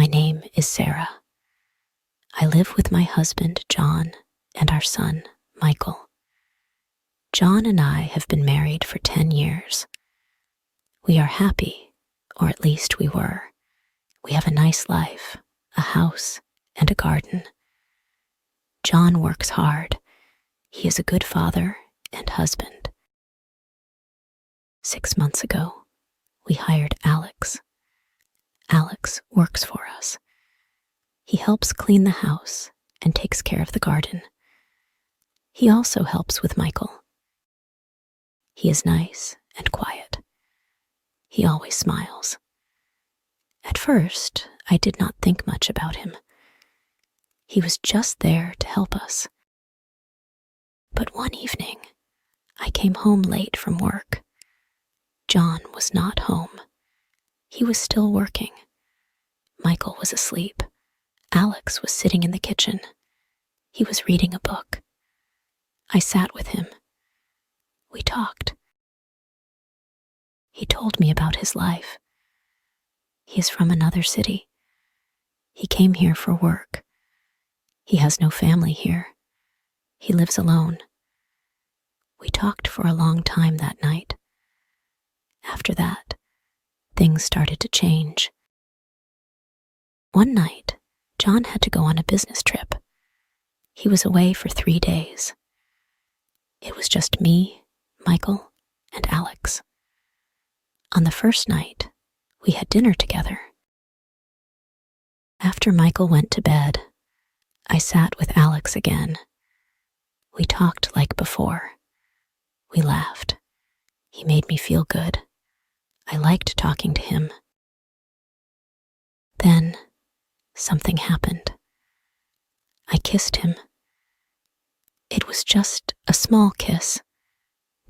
My name is Sarah. I live with my husband, John, and our son, Michael. John and I have been married for 10 years. We are happy, or at least we were. We have a nice life, a house, and a garden. John works hard. He is a good father and husband. 6 months ago, we hired Alex. Alex works for us. He helps clean the house and takes care of the garden. He also helps with Michael. He is nice and quiet. He always smiles. At first, I did not think much about him. He was just there to help us. But one evening, I came home late from work. John was not home. He was still working. Michael was asleep. Alex was sitting in the kitchen. He was reading a book. I sat with him. We talked. He told me about his life. He is from another city. He came here for work. He has no family here. He lives alone. We talked for a long time that night. After that, things started to change. One night, John had to go on a business trip. He was away for 3 days. It was just me, Michael, and Alex. On the first night, we had dinner together. After Michael went to bed, I sat with Alex again. We talked like before. We laughed. He made me feel good. I liked talking to him. Then, something happened. I kissed him. It was just a small kiss,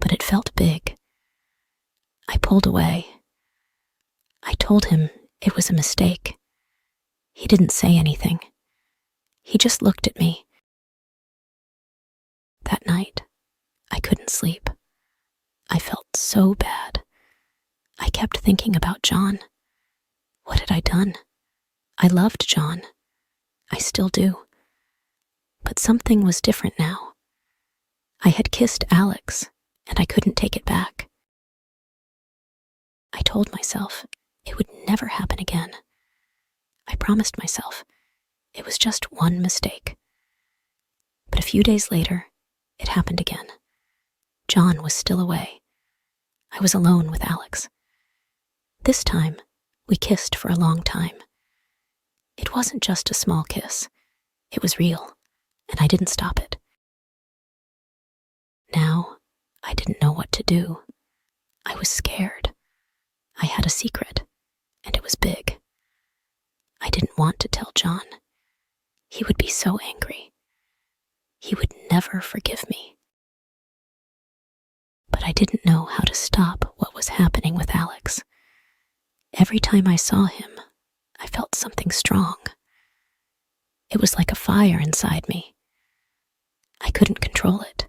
but it felt big. I pulled away. I told him it was a mistake. He didn't say anything. He just looked at me. That night, I couldn't sleep. I felt so bad. I kept thinking about John. What had I done? I loved John. I still do. But something was different now. I had kissed Alex, and I couldn't take it back. I told myself it would never happen again. I promised myself it was just one mistake. But a few days later, it happened again. John was still away. I was alone with Alex. This time, we kissed for a long time. It wasn't just a small kiss. It was real, and I didn't stop it. Now, I didn't know what to do. I was scared. I had a secret, and it was big. I didn't want to tell John. He would be so angry. He would never forgive me. But I didn't know how to stop what was happening with Alex. Every time I saw him, I felt something strong. It was like a fire inside me. I couldn't control it.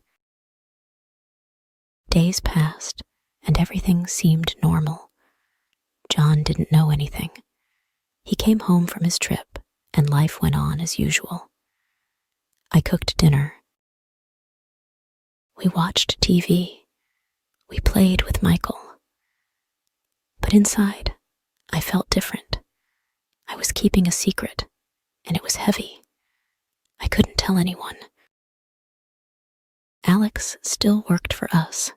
Days passed, and everything seemed normal. John didn't know anything. He came home from his trip, and life went on as usual. I cooked dinner. We watched TV. We played with Michael. But inside, I felt different. I was keeping a secret, and it was heavy. I couldn't tell anyone. Alex still worked for us.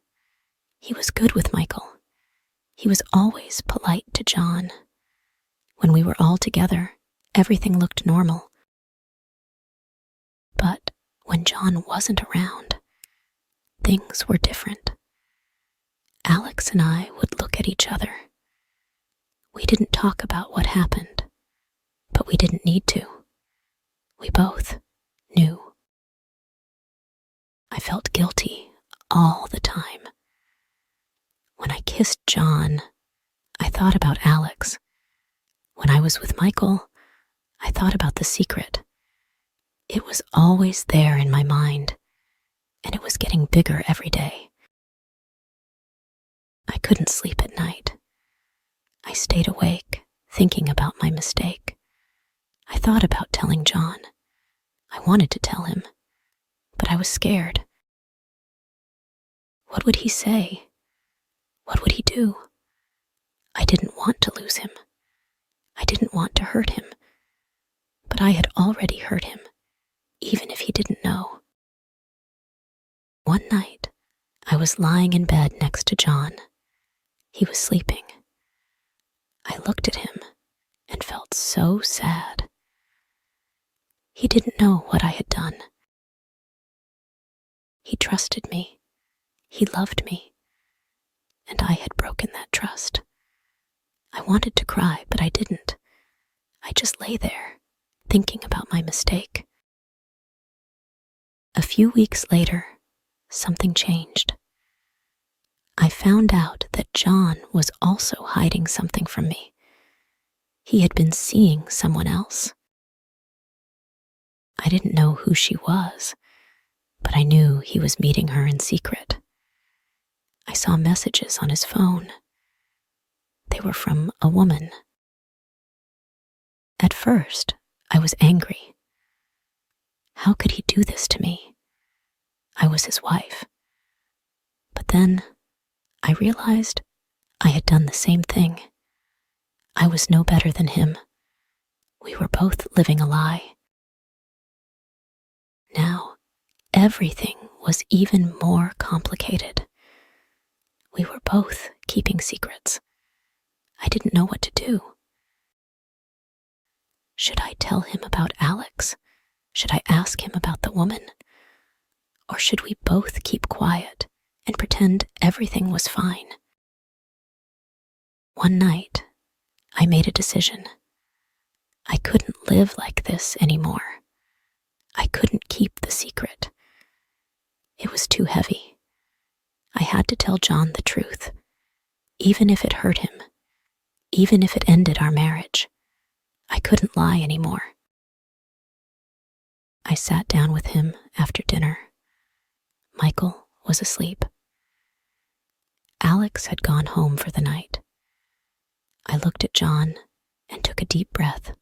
He was good with Michael. He was always polite to John. When we were all together, everything looked normal. But when John wasn't around, things were different. Alex and I would look at each other. We didn't talk about what happened, but we didn't need to. We both knew. I felt guilty all the time. When I kissed John, I thought about Alex. When I was with Michael, I thought about the secret. It was always there in my mind, and it was getting bigger every day. I couldn't sleep at night. I stayed awake, thinking about my mistake. I thought about telling John. I wanted to tell him, but I was scared. What would he say? What would he do? I didn't want to lose him. I didn't want to hurt him, but I had already hurt him, even if he didn't know. One night, I was lying in bed next to John. He was sleeping. I looked at him and felt so sad. He didn't know what I had done. He trusted me. He loved me. And I had broken that trust. I wanted to cry, but I didn't. I just lay there, thinking about my mistake. A few weeks later, something changed. I found out that John was also hiding something from me. He had been seeing someone else. I didn't know who she was, but I knew he was meeting her in secret. I saw messages on his phone. They were from a woman. At first, I was angry. How could he do this to me? I was his wife. But then, I realized I had done the same thing. I was no better than him. We were both living a lie. Now, everything was even more complicated. We were both keeping secrets. I didn't know what to do. Should I tell him about Alex? Should I ask him about the woman? Or should we both keep quiet and pretend everything was fine? One night, I made a decision. I couldn't live like this anymore. I couldn't keep the secret. It was too heavy. I had to tell John the truth, even if it hurt him, even if it ended our marriage. I couldn't lie anymore. I sat down with him after dinner. Michael was asleep. Alex had gone home for the night. I looked at John and took a deep breath.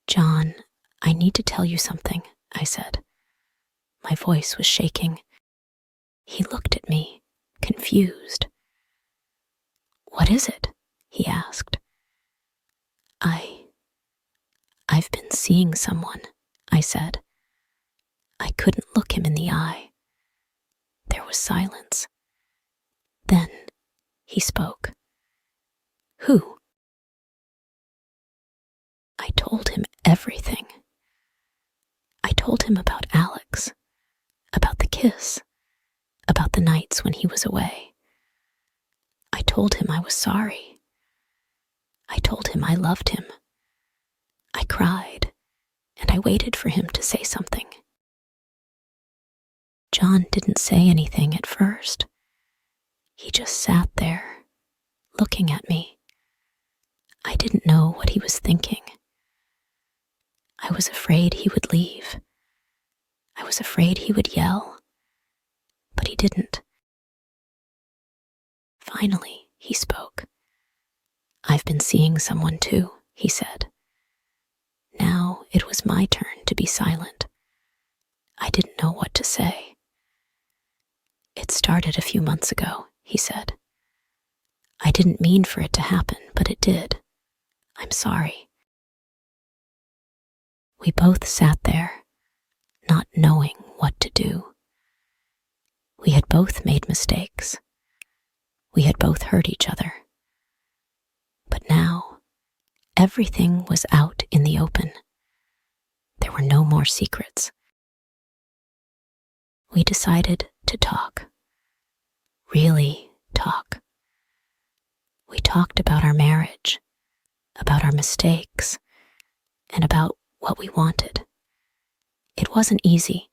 "John, I need to tell you something," I said. My voice was shaking. He looked at me, confused. "What is it?" he asked. I've been seeing someone," I said. I couldn't look him in the eye. There was silence. Then he spoke. "Who?" I told him everything. I told him about Alex, about the kiss, about the nights when he was away. I told him I was sorry. I told him I loved him. I cried, and I waited for him to say something. John didn't say anything at first. He just sat there, looking at me. I didn't know what he was thinking. I was afraid he would leave. I was afraid he would yell, but he didn't. Finally, he spoke. "I've been seeing someone too," he said. Now it was my turn to be silent. I didn't know what to say. "It started a few months ago," he said. "I didn't mean for it to happen, but it did. I'm sorry." We both sat there, not knowing what to do. We had both made mistakes. We had both hurt each other. But now, everything was out in the open. There were no more secrets. We decided to talk. Really talk. We talked about our marriage, about our mistakes, and about what we wanted. It wasn't easy,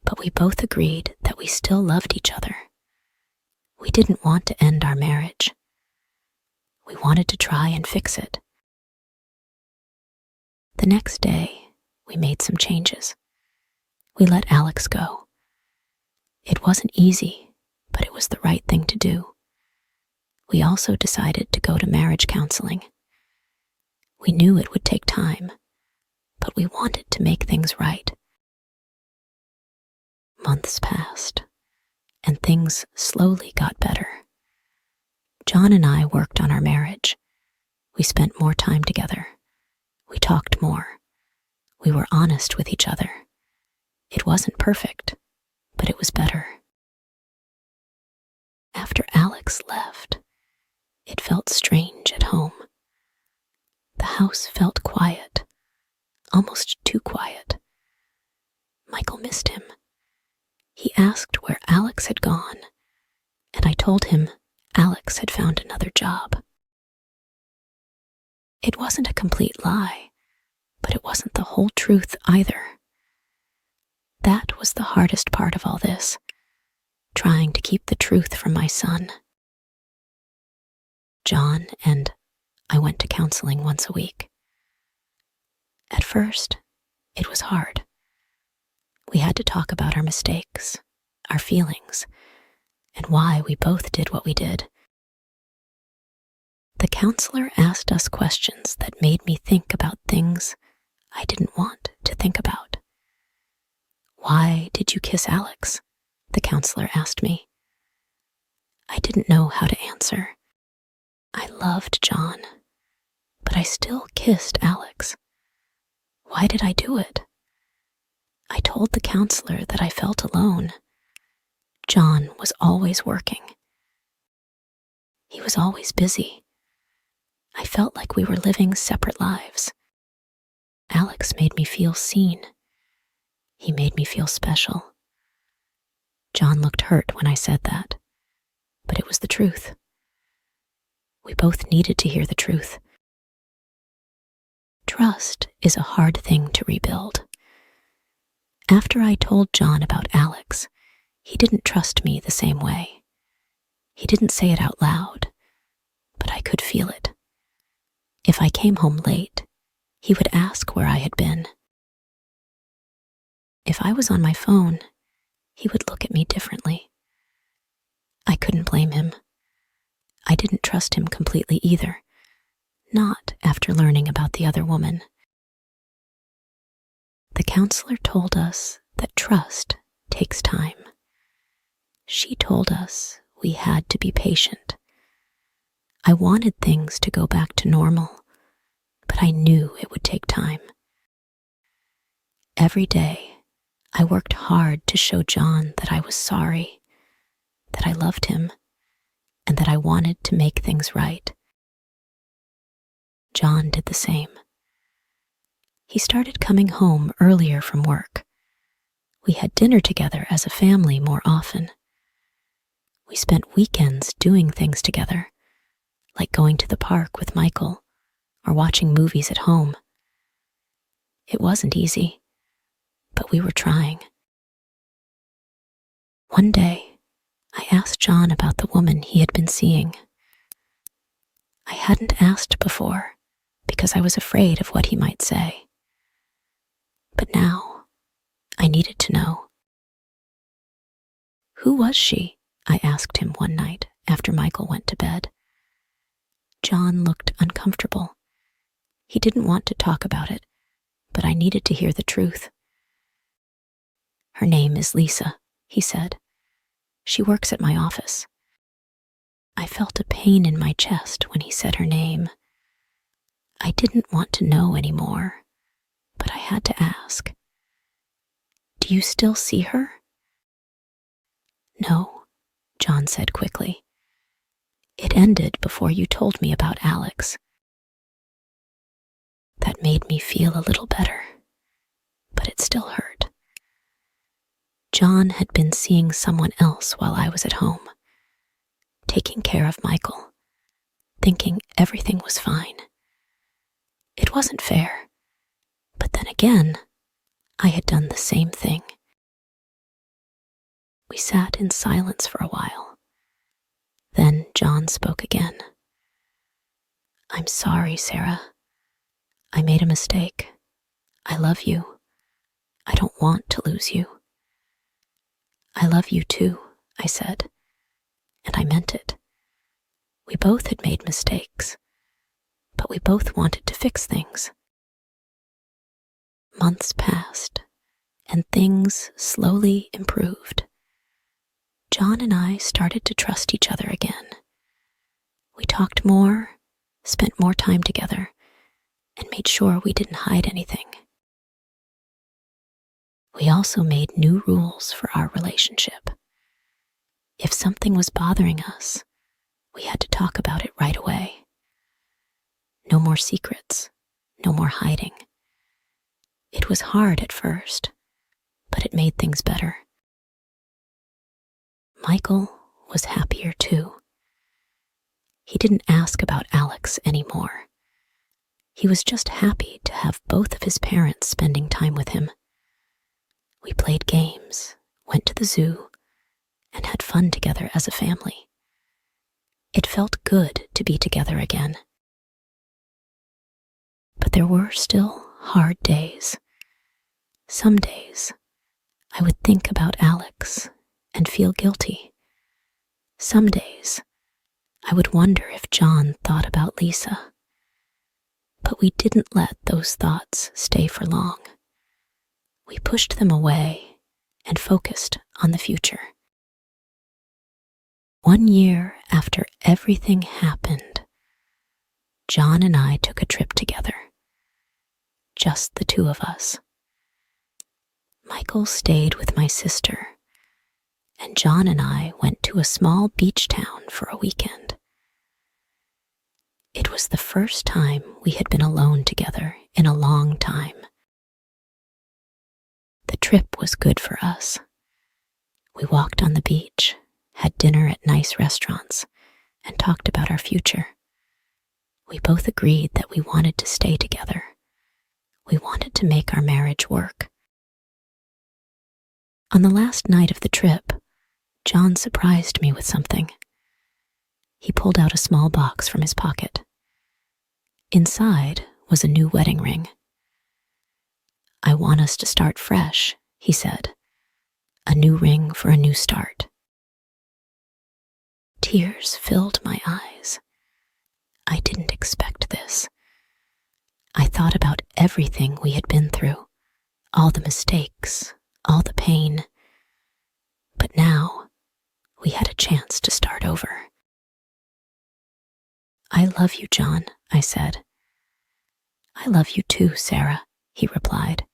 but we both agreed that we still loved each other. We didn't want to end our marriage. We wanted to try and fix it. The next day, we made some changes. We let Alex go. It wasn't easy, but it was the right thing to do. We also decided to go to marriage counseling. We knew it would take time, but we wanted to make things right. Months passed, and things slowly got better. John and I worked on our marriage. We spent more time together. We talked more. We were honest with each other. It wasn't perfect, but it was better. After Alex left, it felt strange at home. The house felt quiet, almost too quiet. Michael missed him. He asked where Alex had gone, and I told him Alex had found another job. It wasn't a complete lie, but it wasn't the whole truth either. That was the hardest part of all this, trying to keep the truth from my son. John and I went to counseling once a week. At first, it was hard. We had to talk about our mistakes, our feelings, and why we both did what we did. The counselor asked us questions that made me think about things I didn't want to think about. "Why did you kiss Alex?" the counselor asked me. I didn't know how to answer. I loved John, but I still kissed Alex. Why did I do it? I told the counselor that I felt alone. John was always working. He was always busy. I felt like we were living separate lives. Alex made me feel seen. He made me feel special. John looked hurt when I said that, but it was the truth. We both needed to hear the truth. Trust is a hard thing to rebuild. After I told John about Alex, he didn't trust me the same way. He didn't say it out loud, but I could feel it. If I came home late, he would ask where I had been. If I was on my phone, he would look at me differently. I couldn't blame him. I didn't trust him completely either, not after learning about the other woman. The counselor told us that trust takes time. She told us we had to be patient. I wanted things to go back to normal, but I knew it would take time. Every day, I worked hard to show John that I was sorry, that I loved him, and that I wanted to make things right. John did the same. He started coming home earlier from work. We had dinner together as a family more often. We spent weekends doing things together, like going to the park with Michael or watching movies at home. It wasn't easy, but we were trying. One day, I asked John about the woman he had been seeing. I hadn't asked before because I was afraid of what he might say. But now, I needed to know. "Who was she?" I asked him one night after Michael went to bed. John looked uncomfortable. He didn't want to talk about it, but I needed to hear the truth. "Her name is Lisa," he said. "She works at my office." I felt a pain in my chest when he said her name. I didn't want to know anymore, but I had to ask. "Do you still see her?" "No," John said quickly. "It ended before you told me about Alex." That made me feel a little better, but it still hurt. John had been seeing someone else while I was at home, taking care of Michael, thinking everything was fine. It wasn't fair, but then again, I had done the same thing. We sat in silence for a while. Then John spoke again. "I'm sorry, Sarah. I made a mistake. I love you. I don't want to lose you." "I love you too," I said, and I meant it. We both had made mistakes, but we both wanted to fix things. Months passed, and things slowly improved. John and I started to trust each other again. We talked more, spent more time together, and made sure we didn't hide anything. We also made new rules for our relationship. If something was bothering us, we had to talk about it right away. No more secrets, no more hiding. It was hard at first, but it made things better. Michael was happier too. He didn't ask about Alex anymore. He was just happy to have both of his parents spending time with him. We played games, went to the zoo, and had fun together as a family. It felt good to be together again. But there were still hard days. Some days, I would think about Alex and feel guilty. Some days, I would wonder if John thought about Lisa. But we didn't let those thoughts stay for long. We pushed them away and focused on the future. 1 year after everything happened, John and I took a trip together. Just the two of us. Michael stayed with my sister, and John and I went to a small beach town for a weekend. It was the first time we had been alone together in a long time. The trip was good for us. We walked on the beach, had dinner at nice restaurants, and talked about our future. We both agreed that we wanted to stay together. We wanted to make our marriage work. On the last night of the trip, John surprised me with something. He pulled out a small box from his pocket. Inside was a new wedding ring. "I want us to start fresh," he said. "A new ring for a new start." Tears filled my eyes. I didn't expect this. I thought about everything we had been through, all the mistakes, all the pain. But now, we had a chance to start over. "I love you, John," I said. "I love you too, Sarah," he replied.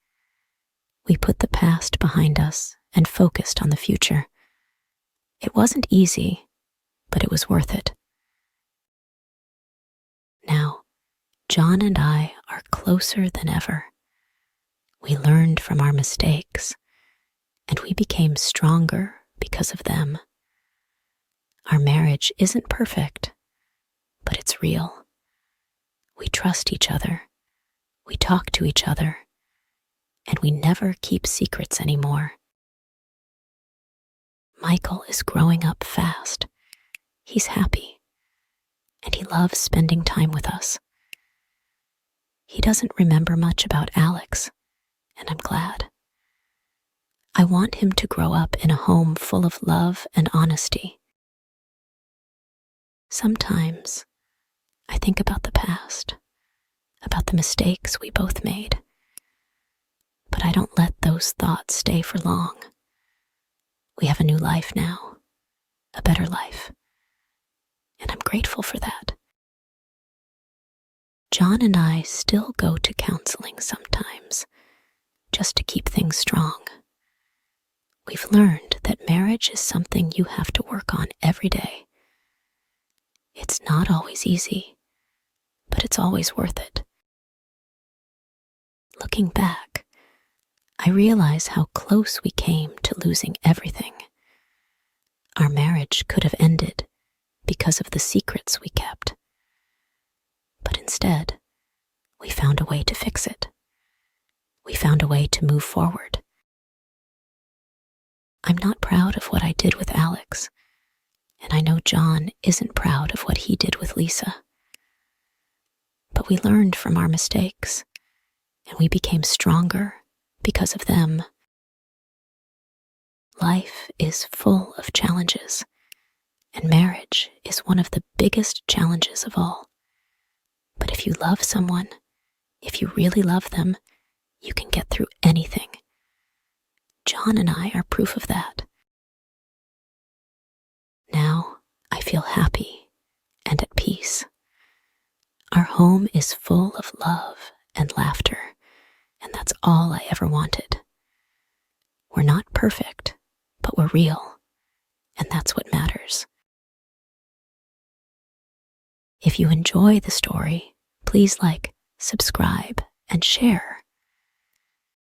We put the past behind us and focused on the future. It wasn't easy, but it was worth it. Now, John and I are closer than ever. We learned from our mistakes, and we became stronger because of them. Our marriage isn't perfect, but it's real. We trust each other, we talk to each other, and we never keep secrets anymore. Michael is growing up fast. He's happy, and he loves spending time with us. He doesn't remember much about Alex, and I'm glad. I want him to grow up in a home full of love and honesty. Sometimes I think about the past, about the mistakes we both made, but I don't let those thoughts stay for long. We have a new life now, a better life, and I'm grateful for that. John and I still go to counseling sometimes, just to keep things strong. We've learned that marriage is something you have to work on every day. It's not always easy, but it's always worth it. Looking back, I realize how close we came to losing everything. Our marriage could have ended because of the secrets we kept. But instead, we found a way to fix it. We found a way to move forward. I'm not proud of what I did with Alex, and I know John isn't proud of what he did with Lisa. But we learned from our mistakes, and we became stronger because of them. Life is full of challenges, and marriage is one of the biggest challenges of all. But if you love someone, if you really love them, you can get through anything. John and I are proof of that. Now I feel happy and at peace. Our home is full of love and laughter, and that's all I ever wanted. We're not perfect, but we're real, and that's what matters. If you enjoy the story, please like, subscribe, and share.